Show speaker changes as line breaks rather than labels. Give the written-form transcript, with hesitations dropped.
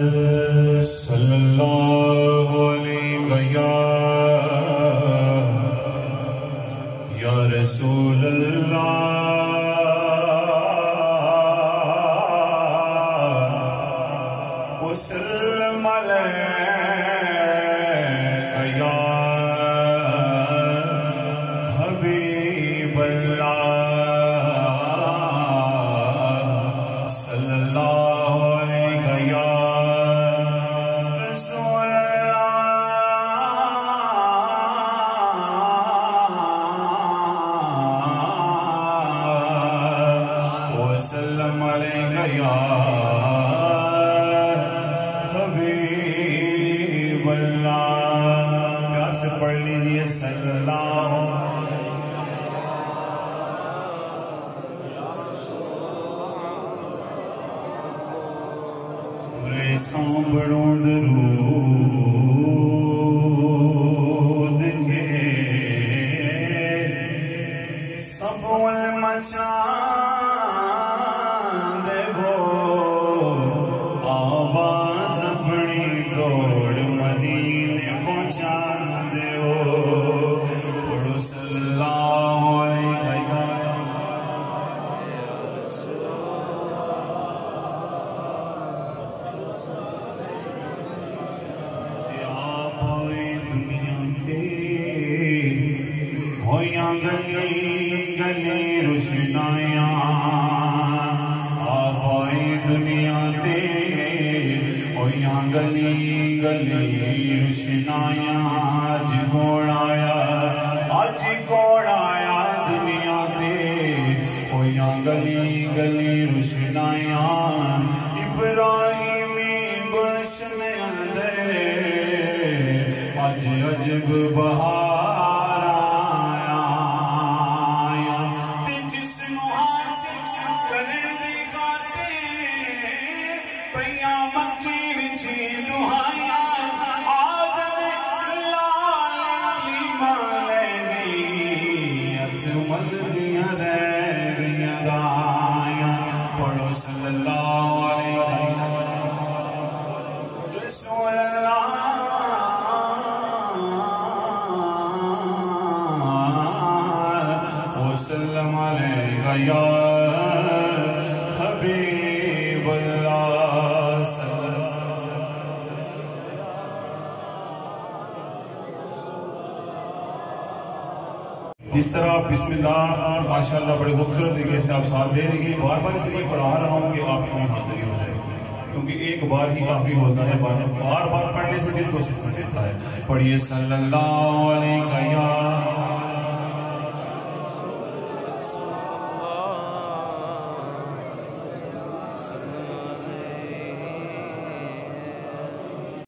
صلی اللہ علیہ یا رسول اللہ وسلم علیہ یا حبیب اللہ صلی اللہ علیہ یا رسول اللہ وسلم علیہ یا حبیب اللہ. پیار سے پڑھ لیجئے صلی اللہ سانبڑوں درود کے سب مچان دے وہ آواز اپنی دوڑ مدینے پہنچان دے وہ پڑھو صلی اللہ علیہ گلی گلی روشنائیاں آپ آئی دنیا تے ہویاں گلی گلی روشنائیاں آج کوڑ آیا دنیا تے ہویاں گلی گلی روشنائیاں ابراہیمی گلشن اندر آج عجب بہار پڑھو صلی اللہ علیہ رسول اللہ وسلم علیہ یا حبیب اللہ صلی اللہ. جس طرح بسم اللہ ماشاءاللہ بڑے خوبصورت طریقے سے آپ ساتھ دے رہی ہیں. بار بار اس لیے پڑھا رہا ہوں کہ آپ کی حاضری ہو جائے کیونکہ ایک بار ہی کافی ہوتا ہے. بار بار پڑھنے سے دل کو سکون دیتا ہے. پڑھیے صلی اللہ علیہ